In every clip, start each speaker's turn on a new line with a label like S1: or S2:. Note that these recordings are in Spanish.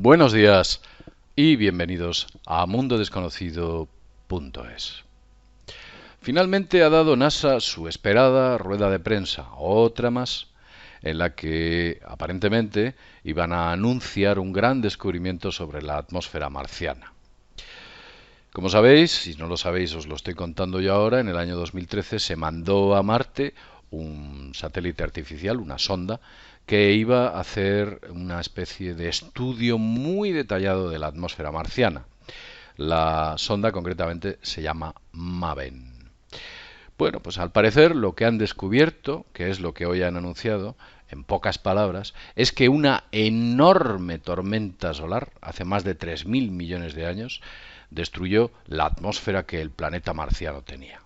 S1: Buenos días y bienvenidos a mundodesconocido.es. Finalmente ha dado NASA su esperada rueda de prensa, otra más, en la que aparentemente iban a anunciar un gran descubrimiento sobre la atmósfera marciana. Como sabéis, si no lo sabéis os lo estoy contando yo ahora, en el año 2013 se mandó a Marte un satélite artificial, una sonda, que iba a hacer una especie de estudio muy detallado de la atmósfera marciana. La sonda concretamente se llama MAVEN. Bueno, pues al parecer lo que han descubierto, que es lo que hoy han anunciado, en pocas palabras, es que una enorme tormenta solar, hace más de 3.000 millones de años, destruyó la atmósfera que el planeta marciano tenía.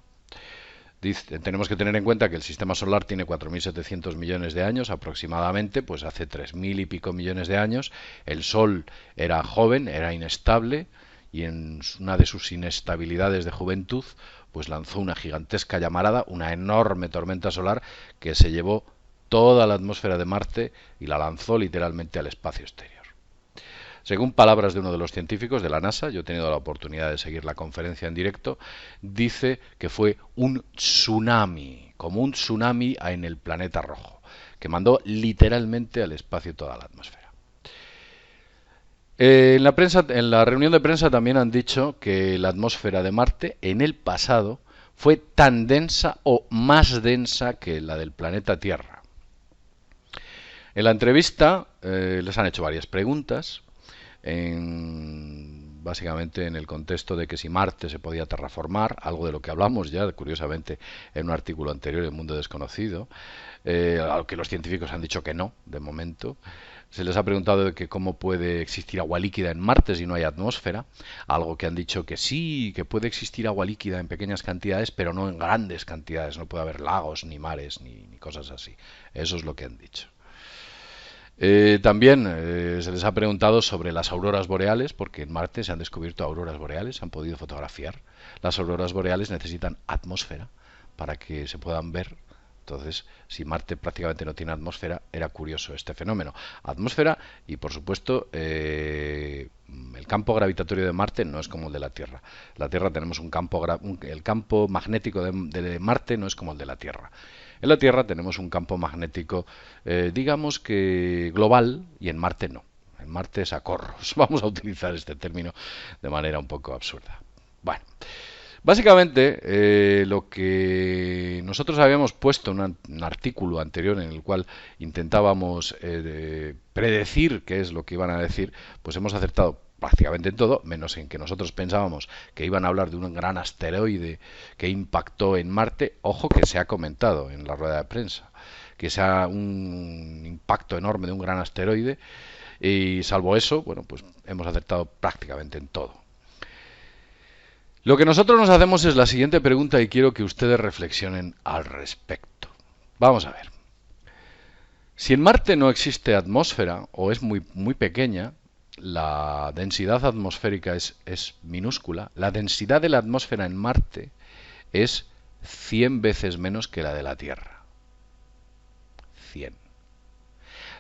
S1: Tenemos que tener en cuenta que el sistema solar tiene 4.700 millones de años aproximadamente, pues hace 3.000 y pico millones de años el Sol era joven, era inestable, y en una de sus inestabilidades de juventud pues lanzó una gigantesca llamarada, una enorme tormenta solar que se llevó toda la atmósfera de Marte y la lanzó literalmente al espacio exterior. Según palabras de uno de los científicos de la NASA, yo he tenido la oportunidad de seguir la conferencia en directo, dice que fue un tsunami, como un tsunami en el planeta rojo, que mandó literalmente al espacio toda la atmósfera. En la reunión de prensa también han dicho que la atmósfera de Marte en el pasado fue tan densa o más densa que la del planeta Tierra. En la entrevista les han hecho varias preguntas, básicamente en el contexto de que si Marte se podía terraformar, algo de lo que hablamos ya, curiosamente, en un artículo anterior en Mundo Desconocido, aunque los científicos han dicho que no, de momento. Se les ha preguntado de que cómo puede existir agua líquida en Marte si no hay atmósfera, algo que han dicho que sí, que puede existir agua líquida en pequeñas cantidades, pero no en grandes cantidades, no puede haber lagos, ni mares, ni cosas así. Eso es lo que han dicho. También se les ha preguntado sobre las auroras boreales, porque en Marte se han descubierto auroras boreales, se han podido fotografiar. Las auroras boreales necesitan atmósfera para que se puedan ver. Entonces, si Marte prácticamente no tiene atmósfera, era curioso este fenómeno. Atmósfera y, por supuesto, el campo gravitatorio de Marte no es como el de la Tierra. La Tierra tenemos el campo magnético de Marte no es como el de la Tierra. En la Tierra tenemos un campo magnético, digamos que global, y en Marte no. En Marte es a corros. Vamos a utilizar este término de manera un poco absurda. Bueno, básicamente lo que nosotros habíamos puesto en un artículo anterior en el cual intentábamos predecir qué es lo que iban a decir, pues hemos acertado prácticamente en todo, menos en que nosotros pensábamos que iban a hablar de un gran asteroide que impactó en Marte. Ojo que se ha comentado en la rueda de prensa que sea un impacto enorme de un gran asteroide, y salvo eso, bueno, pues hemos acertado prácticamente en todo. Lo que nosotros nos hacemos es la siguiente pregunta y quiero que ustedes reflexionen al respecto. Vamos a ver. Si en Marte no existe atmósfera o es muy pequeña, la densidad atmosférica es minúscula, la densidad de la atmósfera en Marte es 100 veces menos que la de la Tierra. 100.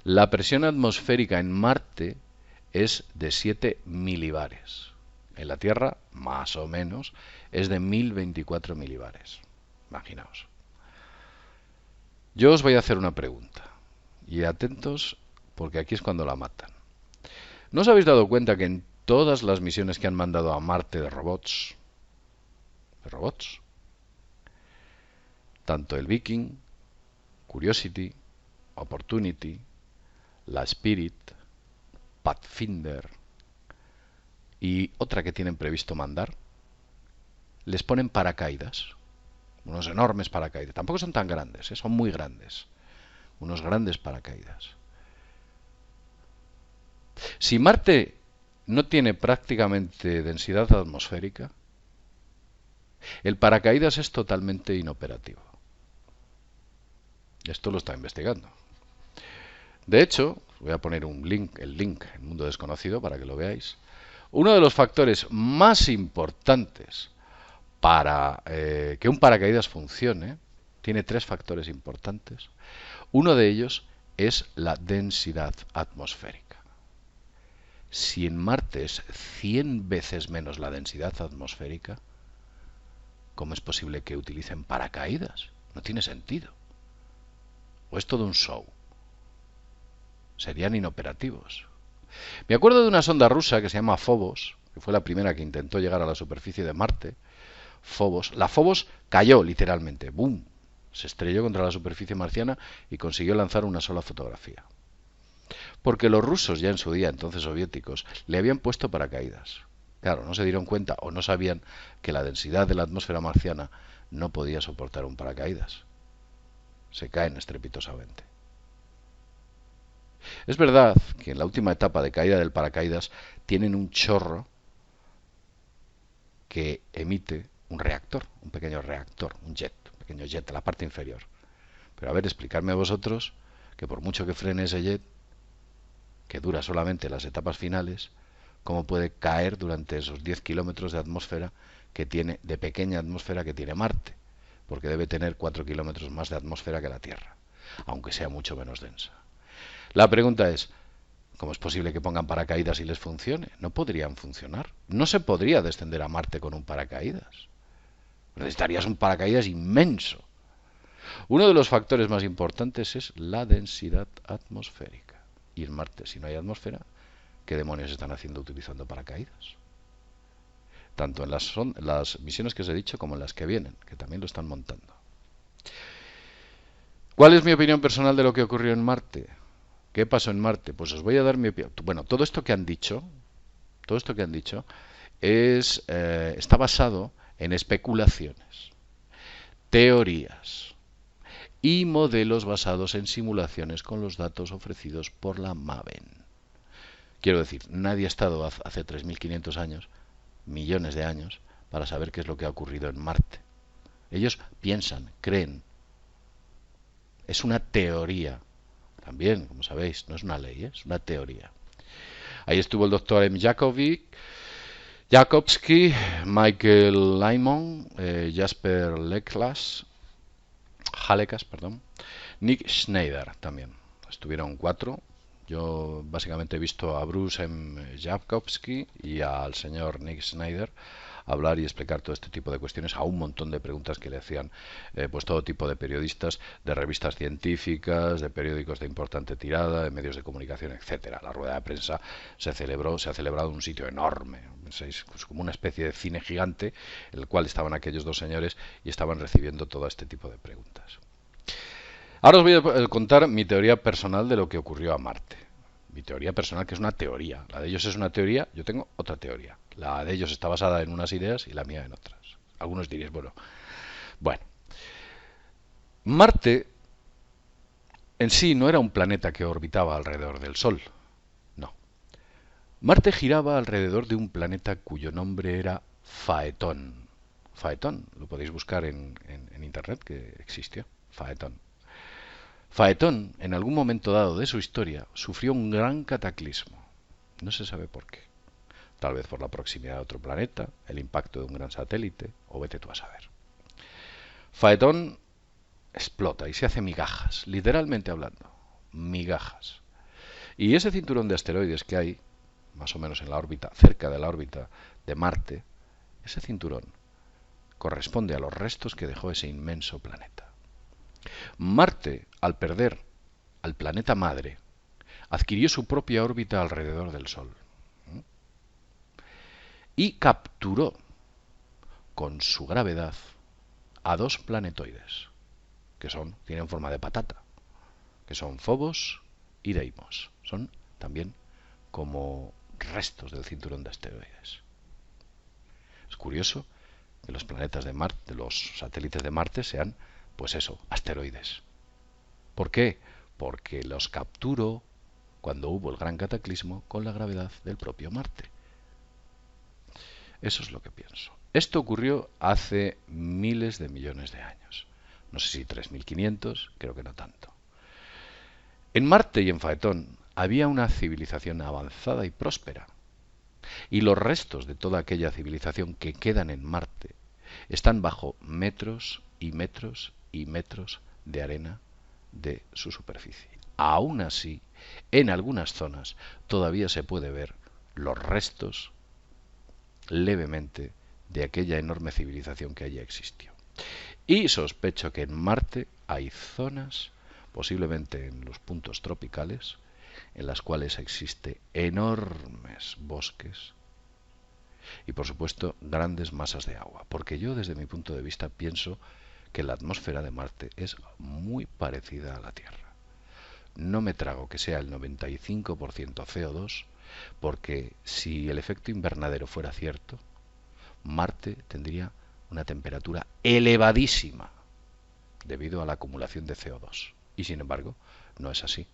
S1: La presión atmosférica en Marte es de 7 milibares. En la Tierra, más o menos, es de 1024 milibares. Imaginaos. Yo os voy a hacer una pregunta. Y atentos, porque aquí es cuando la matan. ¿No os habéis dado cuenta que en todas las misiones que han mandado a Marte de robots, tanto el Viking, Curiosity, Opportunity, la Spirit, Pathfinder y otra que tienen previsto mandar, les ponen paracaídas, unos enormes paracaídas? Tampoco son tan grandes, son muy grandes, unos grandes paracaídas. Si Marte no tiene prácticamente densidad atmosférica, el paracaídas es totalmente inoperativo. Esto lo está investigando. De hecho, voy a poner el link en Mundo Desconocido para que lo veáis. Uno de los factores más importantes para que un paracaídas funcione tiene 3 factores importantes. Uno de ellos es la densidad atmosférica. Si en Marte es 100 veces menos la densidad atmosférica, ¿cómo es posible que utilicen paracaídas? No tiene sentido. ¿O es todo un show? Serían inoperativos. Me acuerdo de una sonda rusa que se llama Phobos, que fue la primera que intentó llegar a la superficie de Marte. Phobos. La Phobos cayó literalmente. ¡Bum! Se estrelló contra la superficie marciana y consiguió lanzar una sola fotografía. Porque los rusos, ya en su día, entonces soviéticos, le habían puesto paracaídas. Claro, no se dieron cuenta o no sabían que la densidad de la atmósfera marciana no podía soportar un paracaídas. Se caen estrepitosamente. Es verdad que en la última etapa de caída del paracaídas tienen un chorro que emite un reactor, un pequeño reactor, un pequeño jet en la parte inferior. Pero a ver, explicarme a vosotros que por mucho que frene ese jet, que dura solamente las etapas finales, cómo puede caer durante esos 10 kilómetros de atmósfera que tiene, de pequeña atmósfera que tiene Marte, porque debe tener 4 kilómetros más de atmósfera que la Tierra, aunque sea mucho menos densa. La pregunta es, ¿cómo es posible que pongan paracaídas y les funcione? No podrían funcionar. No se podría descender a Marte con un paracaídas. Necesitarías un paracaídas inmenso. Uno de los factores más importantes es la densidad atmosférica. Y en Marte, si no hay atmósfera, ¿qué demonios están haciendo utilizando paracaídas? Tanto en las misiones que os he dicho como en las que vienen, que también lo están montando. ¿Cuál es mi opinión personal de lo que ocurrió en Marte? ¿Qué pasó en Marte? Pues os voy a dar mi opinión. Bueno, todo esto que han dicho está basado en especulaciones, teorías y modelos basados en simulaciones con los datos ofrecidos por la MAVEN. Quiero decir, nadie ha estado hace 3.500 años, millones de años, para saber qué es lo que ha ocurrido en Marte. Ellos piensan, creen. Es una teoría. También, como sabéis, no es una ley, es una teoría. Ahí estuvo el doctor M. Jakobski, Michael Lymon, Jasper Halekas, Nick Schneider también. Estuvieron 4. Yo básicamente he visto a Bruce M. Jakobski y al señor Nick Schneider hablar y explicar todo este tipo de cuestiones a un montón de preguntas que le hacían pues todo tipo de periodistas, de revistas científicas, de periódicos de importante tirada, de medios de comunicación, etcétera. La rueda de prensa se ha celebrado en un sitio enorme, es como una especie de cine gigante, en el cual estaban aquellos dos señores y estaban recibiendo todo este tipo de preguntas. Ahora os voy a contar mi teoría personal de lo que ocurrió a Marte. Mi teoría personal, que es una teoría. La de ellos es una teoría, yo tengo otra teoría. La de ellos está basada en unas ideas y la mía en otras. Algunos diréis, bueno. Marte en sí no era un planeta que orbitaba alrededor del Sol. No. Marte giraba alrededor de un planeta cuyo nombre era Faetón. Faetón, lo podéis buscar en internet, que existió. Faetón. Faetón, en algún momento dado de su historia, sufrió un gran cataclismo. No se sabe por qué. Tal vez por la proximidad de otro planeta, el impacto de un gran satélite, o vete tú a saber. Faetón explota y se hace migajas, literalmente hablando, migajas. Y ese cinturón de asteroides que hay, más o menos en la órbita, cerca de la órbita de Marte, ese cinturón corresponde a los restos que dejó ese inmenso planeta. Marte, al perder al planeta madre, adquirió su propia órbita alrededor del Sol y capturó con su gravedad a 2 planetoides que tienen forma de patata, que son Phobos y Deimos. Son también como restos del cinturón de asteroides. Es curioso que los planetas de Marte, los satélites de Marte sean, pues eso, asteroides. ¿Por qué? Porque los capturó cuando hubo el gran cataclismo con la gravedad del propio Marte. Eso es lo que pienso. Esto ocurrió hace miles de millones de años. No sé si 3.500, creo que no tanto. En Marte y en Faetón había una civilización avanzada y próspera. Y los restos de toda aquella civilización que quedan en Marte están bajo metros y metros y metros de arena de su superficie. Aún así, en algunas zonas todavía se puede ver los restos levemente de aquella enorme civilización que allí existió. Y sospecho que en Marte hay zonas, posiblemente en los puntos tropicales, en las cuales existe enormes bosques y, por supuesto, grandes masas de agua. Porque yo, desde mi punto de vista, pienso que la atmósfera de Marte es muy parecida a la Tierra. No me trago que sea el 95% CO2, porque si el efecto invernadero fuera cierto, Marte tendría una temperatura elevadísima debido a la acumulación de CO2. Y sin embargo, no es así.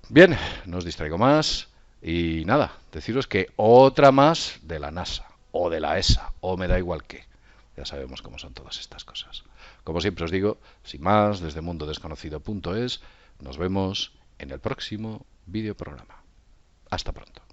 S1: Bien, no os distraigo más. Y nada, deciros que otra más de la NASA, o de la ESA, o me da igual qué. Ya sabemos cómo son todas estas cosas. Como siempre os digo, sin más, desde mundodesconocido.es, nos vemos en el próximo videoprograma. Hasta pronto.